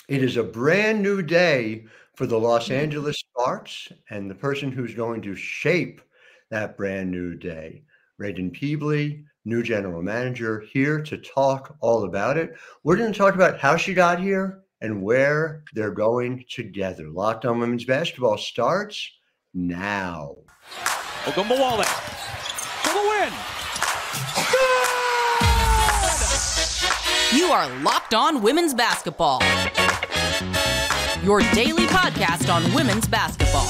It is a brand new day for the Los Angeles Sparks and the person who's going to shape that brand new day. Raegan Pebley, new general manager, here to talk all about it. We're going to talk about how she got here and where they're going together. Locked On Women's Basketball starts now. Ogunbowale for the win. You are Locked On Women's Basketball, your daily podcast on women's basketball.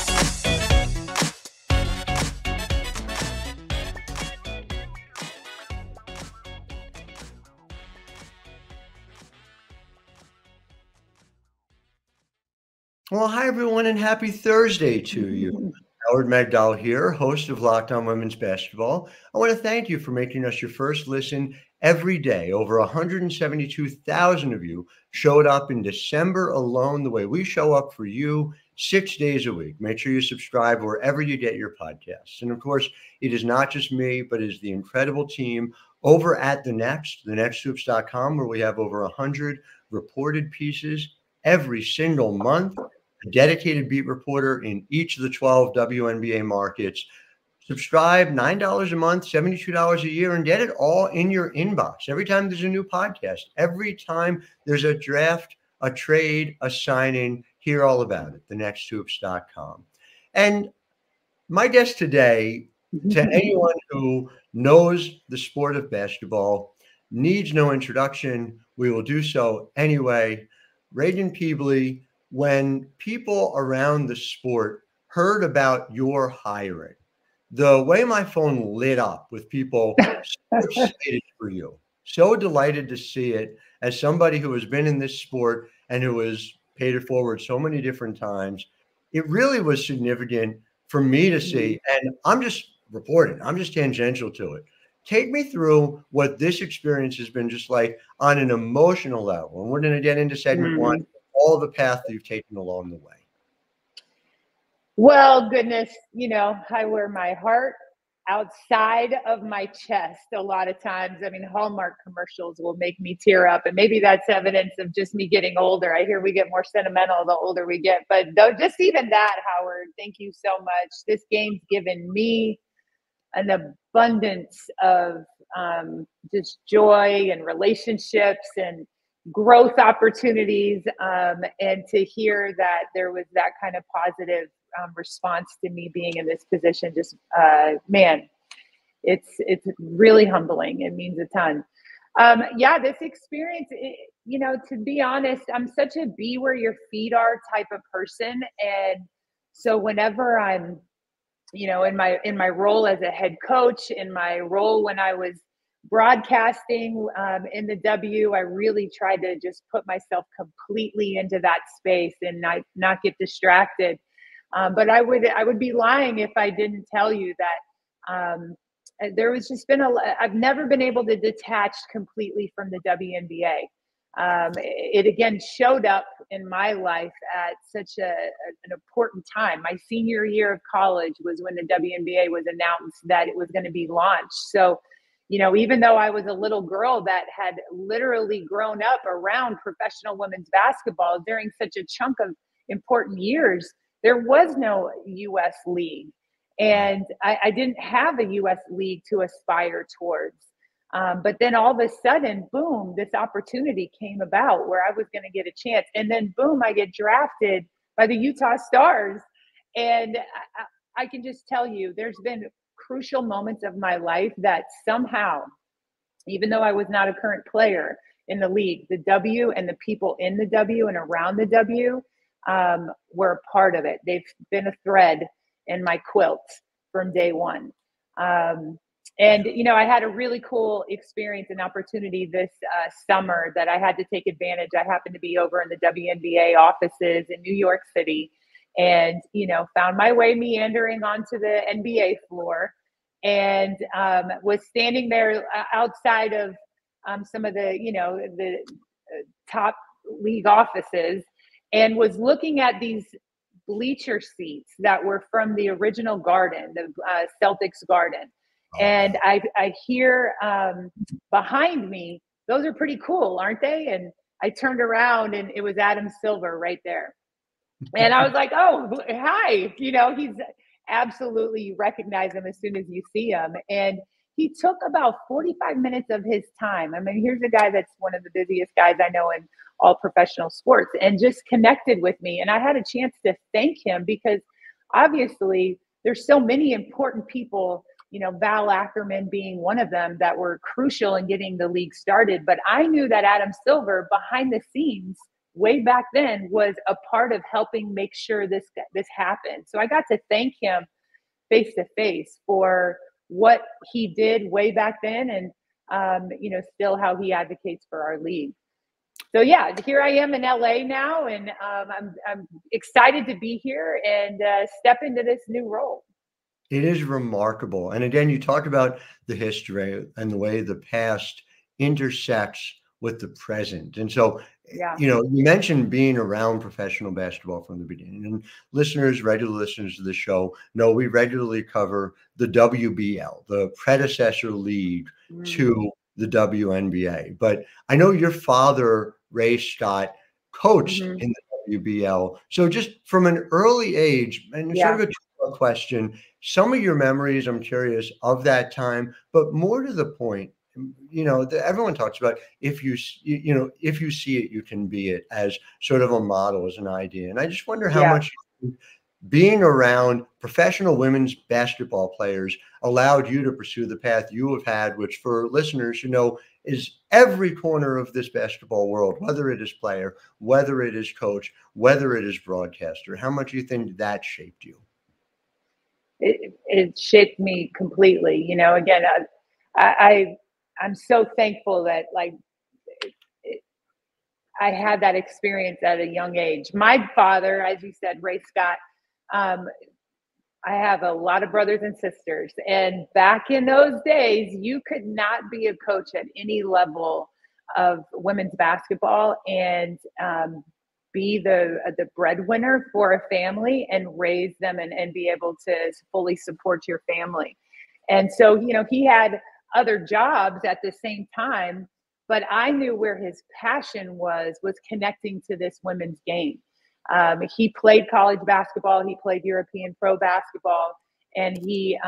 Well, hi, everyone, and happy Thursday to you. Howard Megdal here, host of Locked On Women's Basketball. I want to thank you for making us your first listen every day. Over 172,000 of you showed up in December alone, the way we show up for you 6 days a week. Make sure you subscribe wherever you get your podcasts. And of course, it is not just me, but it is the incredible team over at thenexthoops.com, where we have over 100 reported pieces every single month. A dedicated beat reporter in each of the 12 WNBA markets. Subscribe, $9 a month, $72 a year, and get it all in your inbox. Every time there's a new podcast, every time there's a draft, a trade, a signing, hear all about it, thenexthoops.com. And my guest today, to anyone who knows the sport of basketball, needs no introduction. We will do so anyway. Raegan Pebley. When people around the sport heard about your hiring, the way my phone lit up with people so excited for you, so delighted to see it as somebody who has been in this sport and who has paid it forward so many different times. It really was significant for me to see, and I'm just reporting, I'm just tangential to it. Take me through what this experience has been just like on an emotional level. And we're going to get into segment one. All the path that you've taken along the way. Well, goodness, I wear my heart outside of my chest a lot of times. I mean, Hallmark commercials will make me tear up, and maybe that's evidence of just me getting older. I hear we get more sentimental the older we get, but though, just even that, Howard, thank you so much. This game's given me an abundance of just joy and relationships and growth opportunities, and to hear that there was that kind of positive response to me being in this position, just man, it's really humbling. It means a ton. This experience, to be honest, I'm such a be where your feet are type of person, and so whenever I'm in my role as a head coach, in my role when I was broadcasting in the W, I really tried to just put myself completely into that space and not get distracted. But I would be lying if I didn't tell you that there was just I've never been able to detach completely from the WNBA. It again showed up in my life at such an important time. My senior year of college was when the WNBA was announced that it was going to be launched. So even though I was a little girl that had literally grown up around professional women's basketball during such a chunk of important years, there was no U.S. league. And I didn't have a U.S. league to aspire towards. But then all of a sudden, boom, this opportunity came about where I was going to get a chance. And then, boom, I get drafted by the Utah Stars. And I can just tell you, there's been crucial moments of my life that somehow, even though I was not a current player in the league, the W and the people in the W and around the W were a part of it. They've been a thread in my quilt from day one. And, I had a really cool experience and opportunity this summer that I had to take advantage. I happened to be over in the WNBA offices in New York City and, found my way meandering onto the NBA floor and was standing there outside of some of the top league offices and was looking at these bleacher seats that were from the original garden, the Celtics garden. And I hear behind me, those are pretty cool, aren't they? And I turned around and it was Adam Silver right there. And I was like, oh, hi. He's absolutely, you recognize him as soon as you see him. And he took about 45 minutes of his time. I mean, here's a guy that's one of the busiest guys I know in all professional sports, and just connected with me. And I had a chance to thank him because obviously there's so many important people, Val Ackerman being one of them, that were crucial in getting the league started. But I knew that Adam Silver behind the scenes way back then was a part of helping make sure this happened. So I got to thank him face to face for what he did way back then, and still how he advocates for our league. So yeah, here I am in LA now, and I'm excited to be here and step into this new role. It is remarkable. And again, you talk about the history and the way the past intersects with the present. And so, yeah, you mentioned being around professional basketball from the beginning. And regular listeners to the show know we regularly cover the WBL, the predecessor league to the WNBA. But I know your father, Ray Scott, coached in the WBL. So just from an early age, and sort of a two-part question, some of your memories, I'm curious, of that time, but more to the point, everyone talks about if you see it, you can be it, as sort of a model, as an idea. And I just wonder how much being around professional women's basketball players allowed you to pursue the path you have had, which for listeners, is every corner of this basketball world, whether it is player, whether it is coach, whether it is broadcaster. How much do you think that shaped you? It shaped me completely. Again, I'm so thankful that I had that experience at a young age. My father, as you said, Ray Scott, I have a lot of brothers and sisters, and back in those days, you could not be a coach at any level of women's basketball and be the breadwinner for a family and raise them and be able to fully support your family. And so, he had other jobs at the same time, but I knew where his passion was connecting to this women's game. He played college basketball, he played European pro basketball, and he,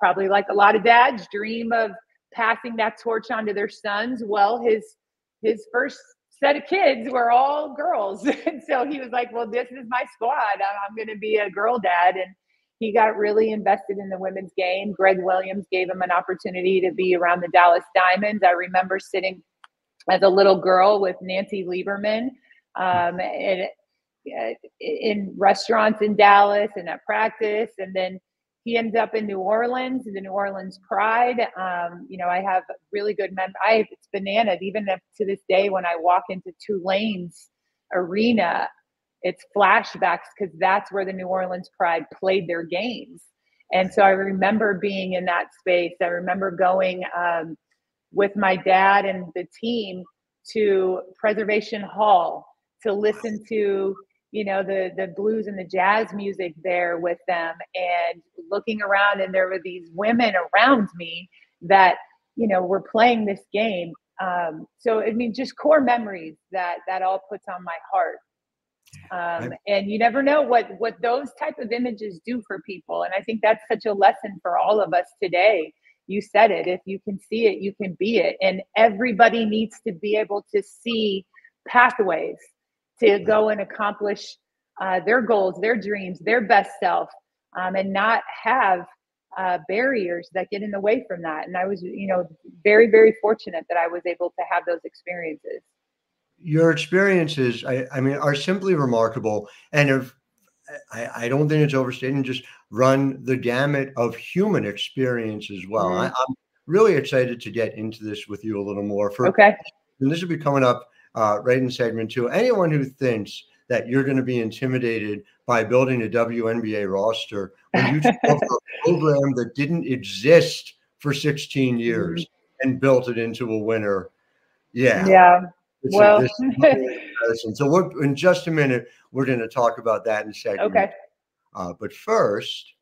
probably like a lot of dads, dream of passing that torch on to their sons. Well, his first set of kids were all girls. And so he was like, well, this is my squad. I'm going to be a girl dad. And he got really invested in the women's game. Greg Williams gave him an opportunity to be around the Dallas Diamonds. I remember sitting as a little girl with Nancy Lieberman in restaurants in Dallas and at practice. And then he ended up in New Orleans, the New Orleans Pride. I have really good memories. It's bananas. Even up to this day, when I walk into Tulane's arena, it's flashbacks because that's where the New Orleans Pride played their games. And so I remember being in that space. I remember going with my dad and the team to Preservation Hall to listen to, the blues and the jazz music there with them, and looking around, and there were these women around me that, were playing this game. So, just core memories that all puts on my heart. And you never know what those type of images do for people. And I think that's such a lesson for all of us today. You said it, if you can see it, you can be it. And everybody needs to be able to see pathways to go and accomplish their goals, their dreams, their best self, and not have barriers that get in the way from that. And I was, very, very fortunate that I was able to have those experiences. Your experiences, are simply remarkable. And I don't think it's overstating, just run the gamut of human experience as well. I'm really excited to get into this with you a little more. And this will be coming up right in segment 2. Anyone who thinks that you're going to be intimidated by building a WNBA roster when you took over a program that didn't exist for 16 years and built it into a winner. Yeah. Well, so in just a minute, we're going to talk about that in a second. Okay. But first,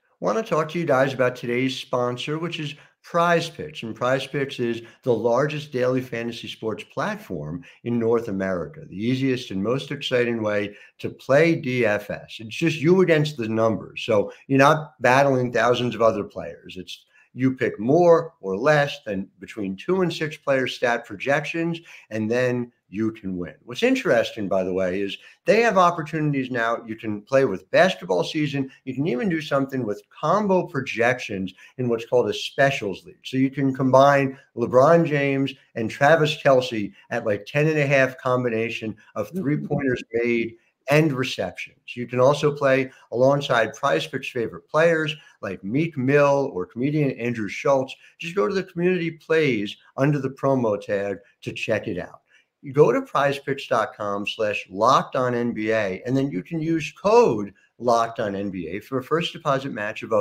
I want to talk to you guys about today's sponsor, which is Prize Picks. And Prize Picks is the largest daily fantasy sports platform in North America, the easiest and most exciting way to play DFS. It's just you against the numbers. So you're not battling thousands of other players. It's you pick more or less than between 2 and 6 player stat projections, and then you can win. What's interesting, by the way, is they have opportunities now. You can play with basketball season. You can even do something with combo projections in what's called a specials league. So you can combine LeBron James and Travis Kelce at like 10.5 combination of 3-pointers made and receptions. You can also play alongside Prize Picks favorite players like Meek Mill or comedian Andrew Schultz. Just go to the community plays under the promo tag to check it out. You go to prizepicks.com/LockedOnNBA, and then you can use code LockedOnNBA for a first deposit match of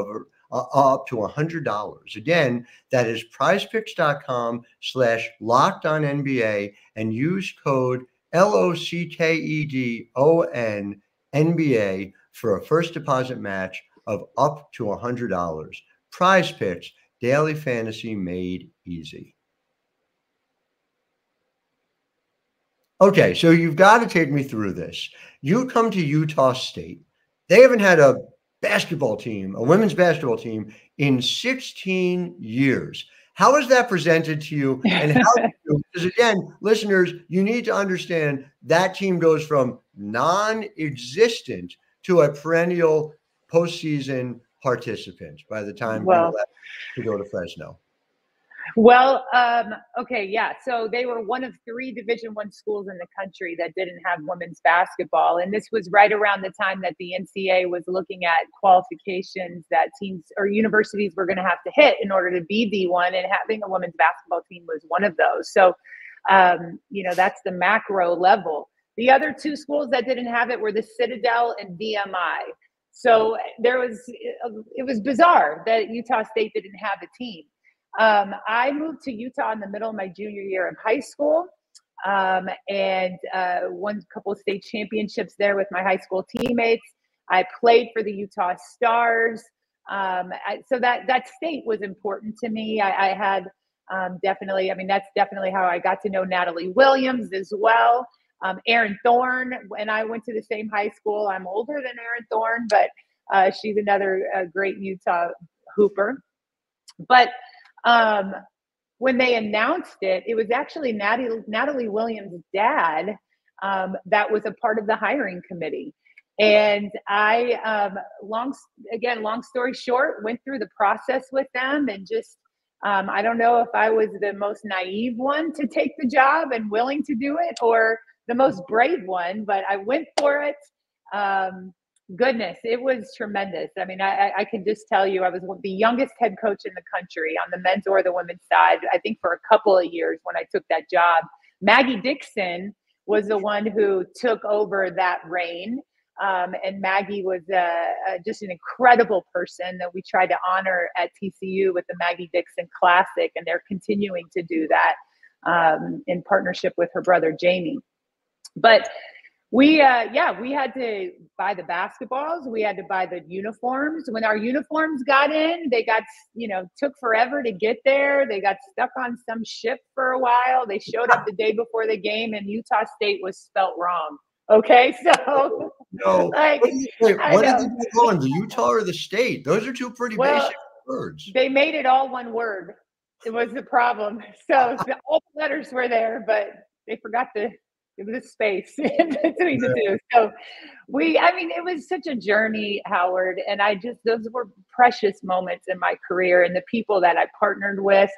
up to $100. Again, that is prizepicks.com/LockedOnNBA and use code LOCKEDON-NBA for a first deposit match of up to $100. Prize Picks, daily fantasy made easy. Okay, so you've got to take me through this. You come to Utah State. They haven't had a basketball team, a women's basketball team, in 16 years. How is that presented to you? And how do you, because again, listeners, you need to understand that team goes from non-existent to a perennial postseason participant by the time you left to go to Fresno. Well, okay, yeah. So they were one of 3 Division I schools in the country that didn't have women's basketball. And this was right around the time that the NCAA was looking at qualifications that teams or universities were going to have to hit in order to be D1. And having a women's basketball team was one of those. So, that's the macro level. The other 2 schools that didn't have it were the Citadel and VMI. So it was bizarre that Utah State didn't have a team. I moved to Utah in the middle of my junior year of high school and won a couple of state championships there with my high school teammates. I played for the Utah Stars. So that state was important to me. I had definitely, that's definitely how I got to know Natalie Williams as well. Erin Thorne, and I went to the same high school. I'm older than Erin Thorne, but she's another great Utah hooper. But when they announced it, it was actually Natalie Williams' dad that was a part of the hiring committee. And I, long story short, went through the process with them and just, I don't know if I was the most naive one to take the job and willing to do it or the most brave one, but I went for it. Goodness, it was tremendous. I can just tell you, I was the youngest head coach in the country on the men's or the women's side, I think for a couple of years when I took that job. Maggie Dixon was the one who took over that reign. And Maggie was just an incredible person that we tried to honor at TCU with the Maggie Dixon Classic. And they're continuing to do that in partnership with her brother, Jamie. But we had to buy the basketballs. We had to buy the uniforms. When our uniforms got in, they got, took forever to get there. They got stuck on some ship for a while. They showed up the day before the game and Utah State was spelt wrong. Okay. So no, what did they go on, the Utah or the state? Those are 2 pretty basic words. They made it all one word. It was the problem. So all the letters were there, but they forgot it was a space between the 2. So it was such a journey, Howard. And those were precious moments in my career and the people that I partnered with.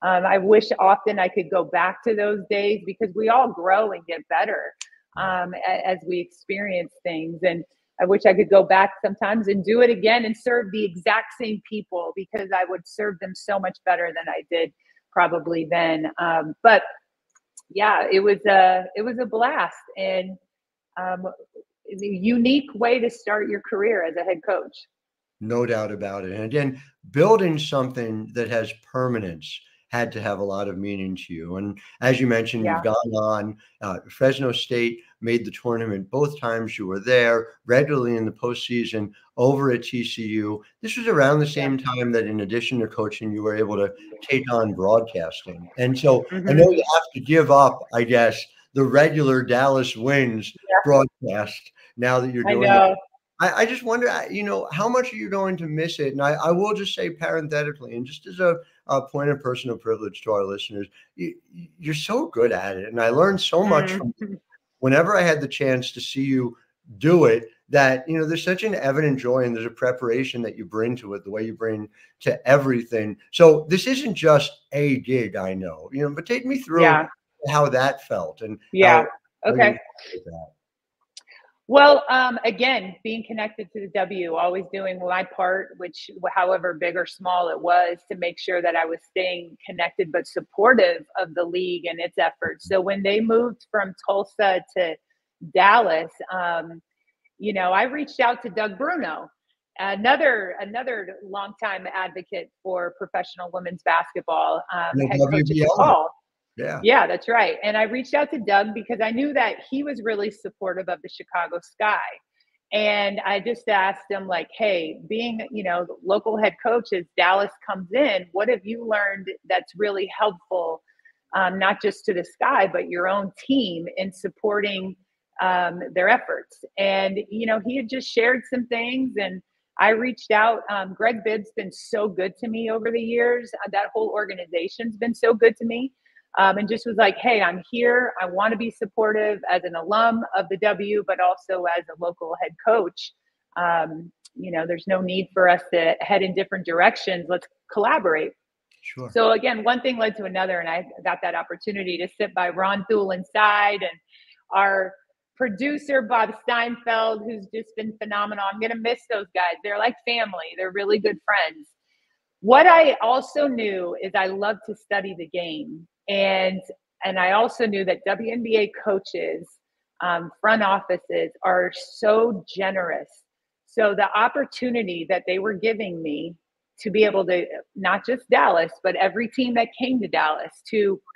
I wish often I could go back to those days because we all grow and get better as we experience things. And I wish I could go back sometimes and do it again and serve the exact same people because I would serve them so much better than I did probably then. But yeah, it was a blast and a unique way to start your career as a head coach. No doubt about it. And again, building something that has permanence had to have a lot of meaning to you. And as you mentioned, you've gone on. Fresno State made the tournament both times you were there, regularly in the postseason over at TCU. This was around the same time that, in addition to coaching, you were able to take on broadcasting. And so I know you have to give up, I guess, the regular Dallas Wins broadcast now that you're doing it. I just wonder, how much are you going to miss it? And I will just say parenthetically, and just as a point of personal privilege to our listeners, you're so good at it. And I learned so much from you whenever I had the chance to see you do it, that, there's such an evident joy and there's a preparation that you bring to it, the way you bring to everything. So this isn't just a gig, I know, but take me through how that felt and okay. Well, again, being connected to the W, always doing my part, which however big or small it was, to make sure that I was staying connected but supportive of the league and its efforts. So when they moved from Tulsa to Dallas, I reached out to Doug Bruno, another longtime advocate for professional women's basketball, head coach at DePaul. Yeah, that's right. And I reached out to Doug because I knew that he was really supportive of the Chicago Sky. And I just asked him, like, hey, being, the local head coach as Dallas comes in, what have you learned that's really helpful, not just to the Sky, but your own team in supporting their efforts? And, he had just shared some things, and I reached out. Greg Bibb's been so good to me over the years. That whole organization's been so good to me. And just was like, hey, I'm here. I want to be supportive as an alum of the W, but also as a local head coach. There's no need for us to head in different directions. Let's collaborate. Sure. So again, one thing led to another, and I got that opportunity to sit by Ron Thulin's side and our producer, Bob Steinfeld, who's just been phenomenal. I'm going to miss those guys. They're like family. They're really good friends. What I also knew is I love to study the game. And I also knew that WNBA coaches, front offices are so generous. So the opportunity that they were giving me to be able to, not just Dallas, but every team that came to Dallas,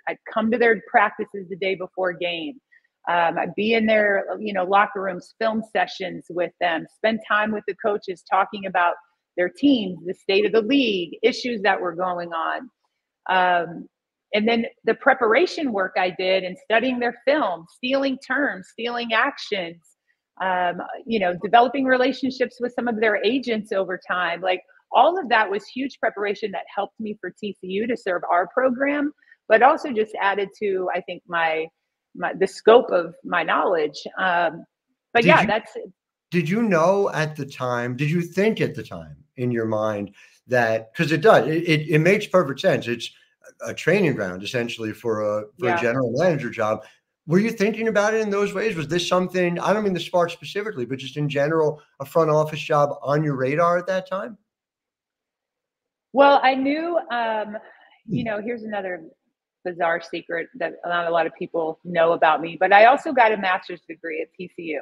I'd come to their practices the day before game. I'd be in their, locker rooms, film sessions with them, spend time with the coaches talking about their teams, the state of the league, issues that were going on. And then the preparation work I did and studying their film, stealing terms, stealing actions, developing relationships with some of their agents over time. Like, all of that was huge preparation that helped me for TCU to serve our program, but also just added to, I think, the scope of my knowledge. Did you know at the time, did you think at the time in your mind that, because it does, it makes perfect sense. It's a training ground essentially for a general manager job. Were you thinking about it in those ways? Was this something, I don't mean the Sparks specifically, but just in general, a front office job on your radar at that time? Well, I knew, here's another bizarre secret that not a lot of people know about me, but I also got a master's degree at TCU.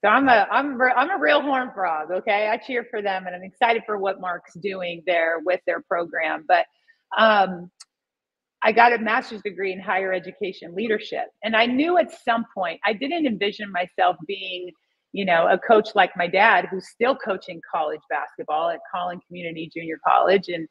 So I'm a real horned frog. Okay. I cheer for them and I'm excited for what Mark's doing there with their program. But, I got a master's degree in higher education leadership. And I knew at some point, I didn't envision myself being, a coach like my dad, who's still coaching college basketball at Collin Community Junior College, and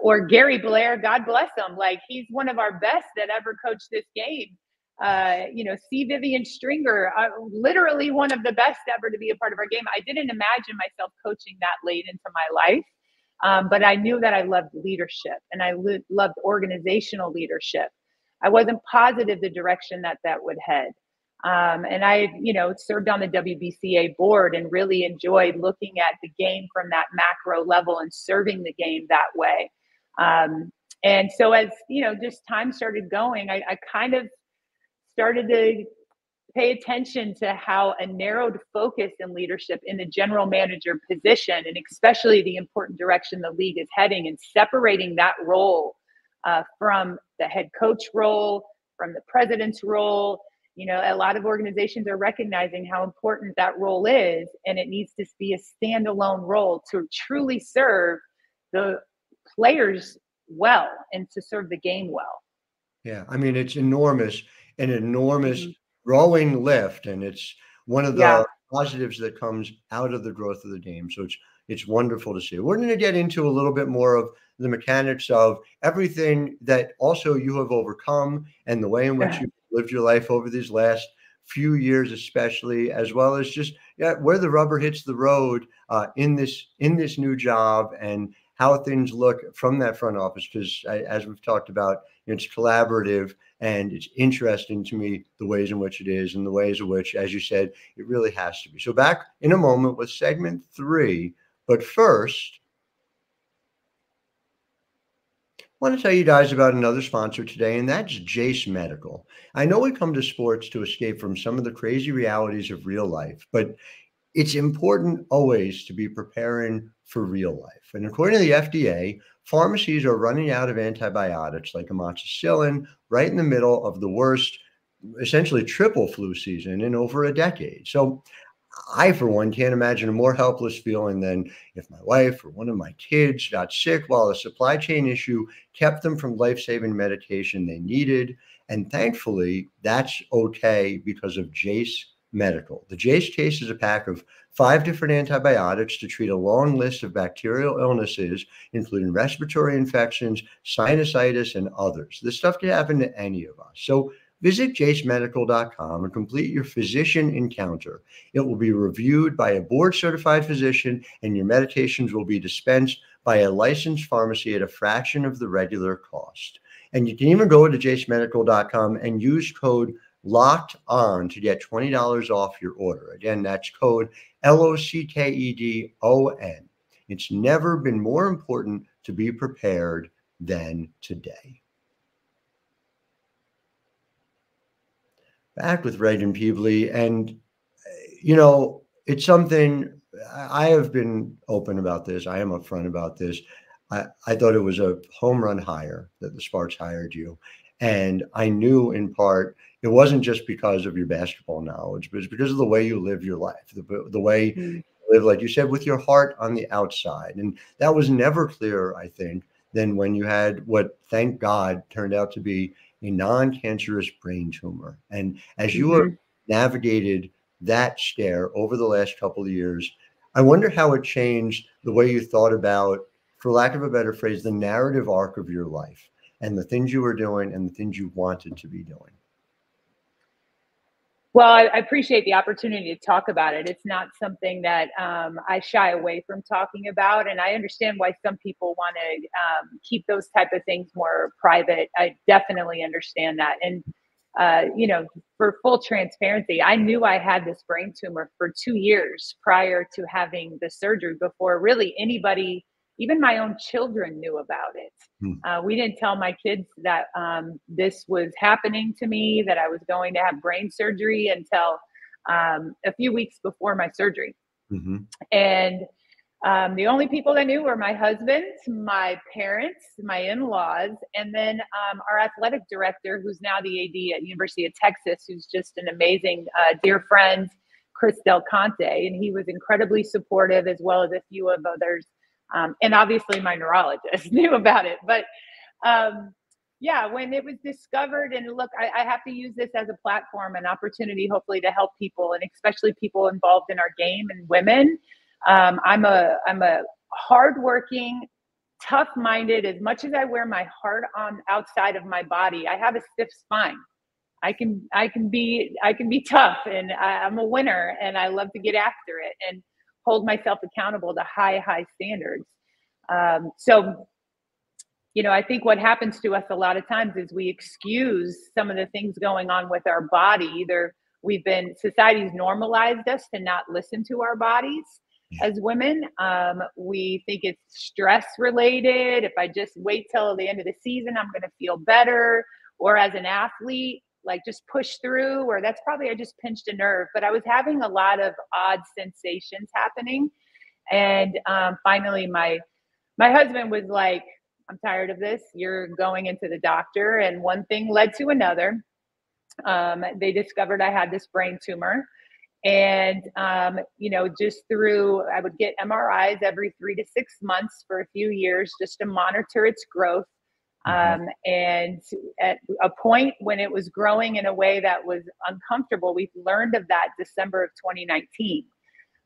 or Gary Blair, God bless him. Like, he's one of our best that ever coached this game. C. Vivian Stringer, literally one of the best ever to be a part of our game. I didn't imagine myself coaching that late into my life. But I knew that I loved leadership and I loved organizational leadership. I wasn't positive the direction that would head. And I, served on the WBCA board and really enjoyed looking at the game from that macro level and serving the game that way. And so as, just time started going, I kind of started to pay attention to how a narrowed focus in leadership in the general manager position, and especially the important direction the league is heading, and separating that role from the head coach role, from the president's role. A lot of organizations are recognizing how important that role is, and it needs to be a standalone role to truly serve the players well and to serve the game well. Yeah, I mean, it's enormous, an enormous growing lift, and it's one of Yeah. the positives that comes out of the growth of the game. So it's wonderful to see. We're going to get into a little bit more of the mechanics of everything that also you have overcome and the way in which you've lived your life over these last few years, especially, as well as just where the rubber hits the road in this new job and how things look from that front office. Because as we've talked about, it's collaborative and it's interesting to me the ways in which it is and the ways in which, as you said, it really has to be. So back in a moment with segment 3. But first, I want to tell you guys about another sponsor today, and that's Jace Medical. I know we come to sports to escape from some of the crazy realities of real life, but it's important always to be preparing for real life. And according to the FDA, pharmacies are running out of antibiotics like amoxicillin right in the middle of the worst, essentially triple flu season in over a decade. So I, for one, can't imagine a more helpless feeling than if my wife or one of my kids got sick while a supply chain issue kept them from life-saving medication they needed. And thankfully, that's okay because of Jace Medical. The Jace case is a pack of 5 different antibiotics to treat a long list of bacterial illnesses, including respiratory infections, sinusitis, and others. This stuff can happen to any of us. So visit jacemedical.com and complete your physician encounter. It will be reviewed by a board-certified physician, and your medications will be dispensed by a licensed pharmacy at a fraction of the regular cost. And you can even go to jacemedical.com and use code Locked On to get $20 off your order. Again, that's code LOCKEDON. It's never been more important to be prepared than today. Back with Raegan Pebley, and it's something I have been open about this. I am upfront about this. I thought it was a home run hire that the Sparks hired you. And I knew in part it wasn't just because of your basketball knowledge, but it's because of the way you live your life, the way you live, like you said, with your heart on the outside. And that was never clearer, I think, than when you had what, thank God, turned out to be a non-cancerous brain tumor. And as you have navigated that scare over the last couple of years, I wonder how it changed the way you thought about, for lack of a better phrase, the narrative arc of your life and the things you were doing and the things you wanted to be doing. Well, I appreciate the opportunity to talk about it. It's not something that I shy away from talking about. And I understand why some people want to keep those type of things more private. I definitely understand that. And, for full transparency, I knew I had this brain tumor for 2 years prior to having the surgery before really anybody, even my own children, knew about it. We didn't tell my kids that this was happening to me, that I was going to have brain surgery until a few weeks before my surgery. And the only people that knew were my husband, my parents, my in-laws, and then our athletic director, who's now the AD at University of Texas, who's just an amazing dear friend, Chris Del Conte. And he was incredibly supportive, as well as a few of others. And obviously my neurologist knew about it. But when it was discovered, and look, I have to use this as a platform, an opportunity, hopefully, to help people, and especially people involved in our game and women. I'm a hardworking, tough-minded. As much as I wear my heart on outside of my body, I have a stiff spine. I can be tough, and I'm a winner, and I love to get after it and hold myself accountable to high standards. I think what happens to us a lot of times is we excuse some of the things going on with our body. Either society's normalized us to not listen to our bodies as women. We think it's stress related. If I just wait till the end of the season, I'm going to feel better. Or as an athlete, like just push through, or that's probably I just pinched a nerve. But I was having a lot of odd sensations happening. And finally, my husband was like, I'm tired of this. You're going into the doctor. And one thing led to another. They discovered I had this brain tumor. And, just I would get MRIs every 3 to 6 months for a few years just to monitor its growth. And at a point when it was growing in a way that was uncomfortable, we learned of that December of 2019.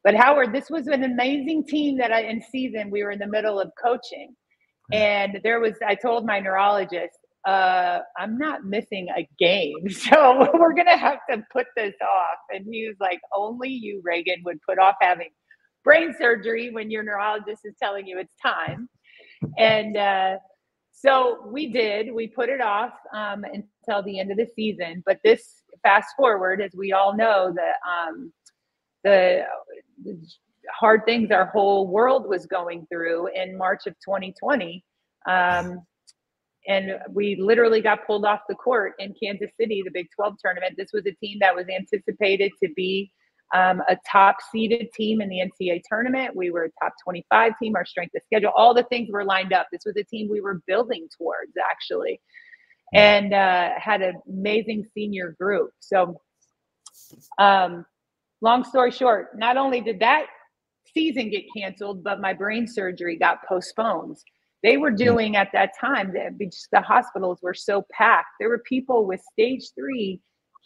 But Howard, this was an amazing team that in season, we were in the middle of coaching. And I told my neurologist, I'm not missing a game. So we're going to have to put this off. And he was like, only you, Raegan, would put off having brain surgery when your neurologist is telling you it's time. And so we did. We put it off until the end of the season. But this fast forward, as we all know, the hard things our whole world was going through in March of 2020. And we literally got pulled off the court in Kansas City, the Big 12 tournament. This was a team that was anticipated to be a top seeded team in the NCAA tournament. We were a top 25 team, our strength of schedule, all the things were lined up. This was a team we were building towards, actually, and had an amazing senior group. So long story short, not only did that season get canceled, but my brain surgery got postponed. They were doing at that time, the hospitals were so packed. There were people with stage 3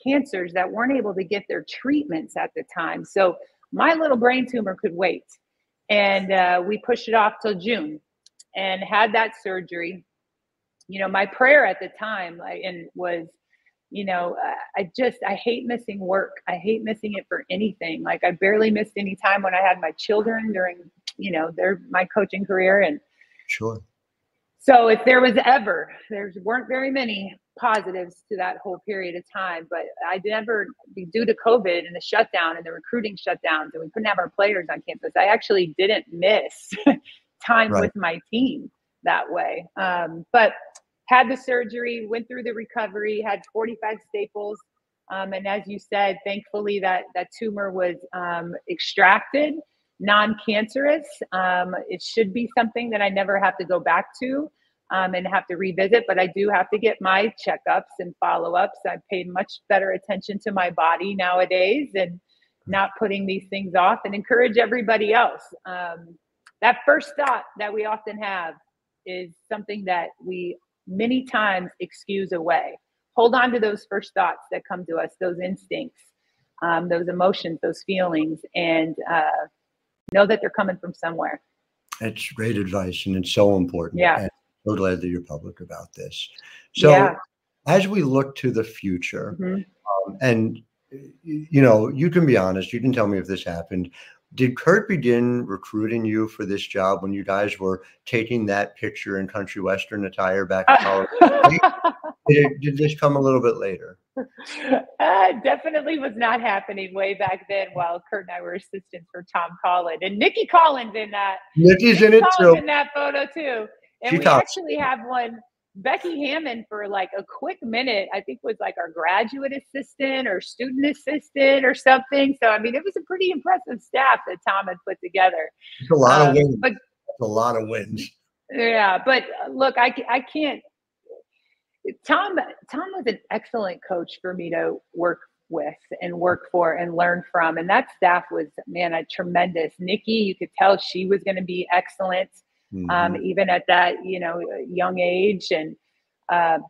cancers that weren't able to get their treatments at the time. So my little brain tumor could wait. And we pushed it off till June and had that surgery. You know, my prayer at the time was, I hate missing work. I hate missing it for anything. Like, I barely missed any time when I had my children during, my coaching career. And sure. So if there weren't very many positives to that whole period of time, but I never, due to COVID and the shutdown and the recruiting shutdowns, and we couldn't have our players on campus, I actually didn't miss time with my team that way. But had the surgery, went through the recovery, had 45 staples. And as you said, thankfully that tumor was extracted, non-cancerous. It should be something that I never have to go back to and have to revisit, but I do have to get my checkups and follow-ups. I've paid much better attention to my body nowadays and not putting these things off, and encourage everybody else. That first thought that we often have is something that we many times excuse away. Hold on to those first thoughts that come to us, those instincts, those emotions, those feelings, and know that they're coming from somewhere. That's great advice, and it's so important. Yeah. And I'm so glad that you're public about this. So as we look to the future, and you can be honest, you can tell me if this happened. Did Kurt begin recruiting you for this job when you guys were taking that picture in country western attire back in college? Did this come a little bit later? Definitely was not happening way back then while Kurt and I were assistants for Tom Collins. And Nikki Collins in that. Nikki's in it too. In that photo too. And we actually have one, Becky Hammond, for like a quick minute, I think was like our graduate assistant or student assistant or something. So, I mean, it was a pretty impressive staff that Tom had put together. It's a lot of wins. A lot of wins. Yeah, but look, I can't. Tom was an excellent coach for me to work with and work for and learn from. And that staff was, tremendous. Nikki, you could tell she was going to be excellent, even at that, young age. And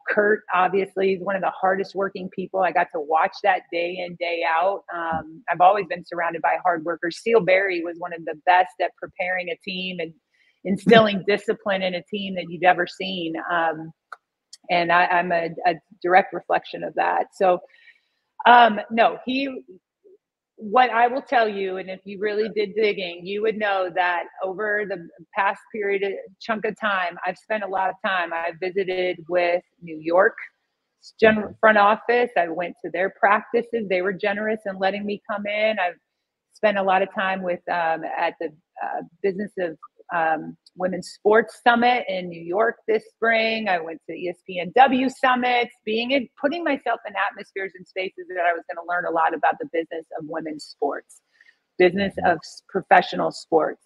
Kurt, obviously, is one of the hardest working people. I got to watch that day in, day out. I've always been surrounded by hard workers. Seal Berry was one of the best at preparing a team and instilling discipline in a team that you've ever seen. And I'm a direct reflection of that. So, what I will tell you, and if you really did digging, you would know that over the past chunk of time, I've spent a lot of time. I visited with New York general front office. I went to their practices. They were generous in letting me come in. I've spent a lot of time with at the Business of Women's Sports Summit in New York this spring. I went to ESPNW summits, putting myself in atmospheres and spaces that I was going to learn a lot about the business of women's sports, business of professional sports.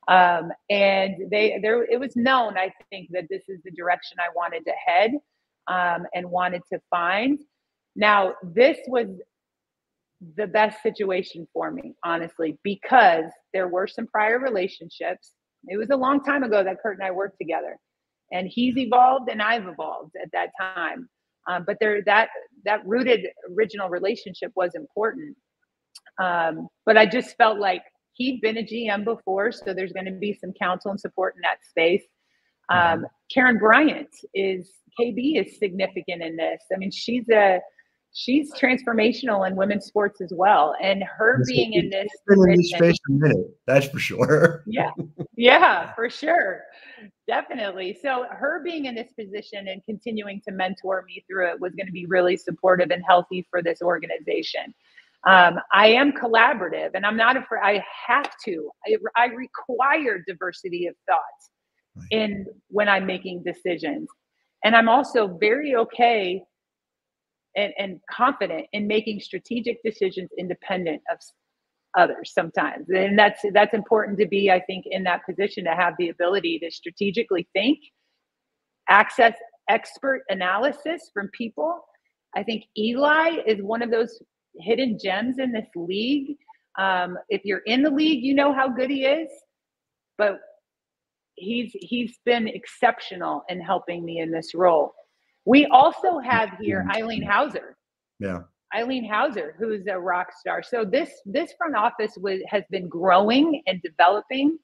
And it was known, I think, that this is the direction I wanted to head and wanted to find. Now, this was the best situation for me, honestly, because there were some prior relationships. It was a long time ago that Kurt and I worked together. And he's evolved and I've evolved at that time. But that rooted original relationship was important. But I just felt like he'd been a GM before, so there's going to be some counsel and support in that space. Karen Bryant KB is significant in this. I mean, she's transformational in women's sports as well. And her being in this space a minute, that's for sure. Yeah, for sure. Definitely. So her being in this position and continuing to mentor me through it was going to be really supportive and healthy for this organization. I am collaborative, and I'm not afraid. I have to. I require diversity of thought in when I'm making decisions. And I'm also very okay and confident in making strategic decisions independent of others sometimes. And that's important to be, I think, in that position, to have the ability to strategically think, access expert analysis from people. I think Eli is one of those hidden gems in this league. If you're in the league, you know how good he is, but he's been exceptional in helping me in this role. We also have here Eileen Hauser. Yeah. Eileen Hauser, who's a rock star. So this front office has been growing and developing,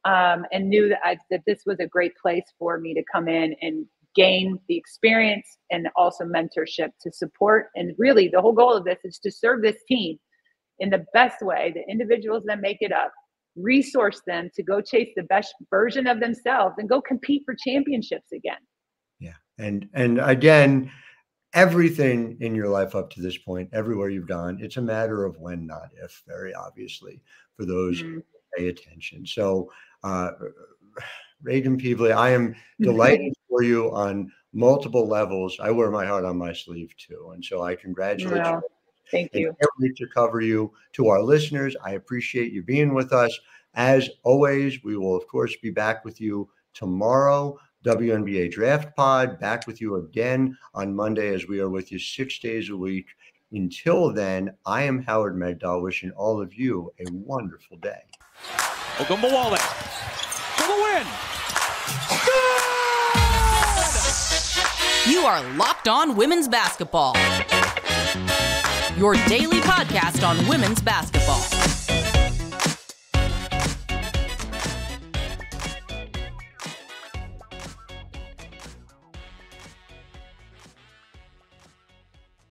and knew that this was a great place for me to come in and gain the experience and also mentorship to support. And really the whole goal of this is to serve this team in the best way, the individuals that make it up, resource them to go chase the best version of themselves and go compete for championships again. Yeah. And again, everything in your life up to this point, everywhere you've gone, it's a matter of when, not if, very obviously, for those who pay attention. So, Raegan Pebley, I am delighted for you on multiple levels. I wear my heart on my sleeve too. And so I congratulate you. Thank you. I can't wait to cover you. To our listeners, I appreciate you being with us. As always, we will, of course, be back with you tomorrow. WNBA Draft Pod, back with you again on Monday, as we are with you 6 days a week. Until then, I am Howard Megdal, wishing all of you a wonderful day. Ogunbowale for the win. Good! You are Locked On Women's Basketball, your daily podcast on women's basketball.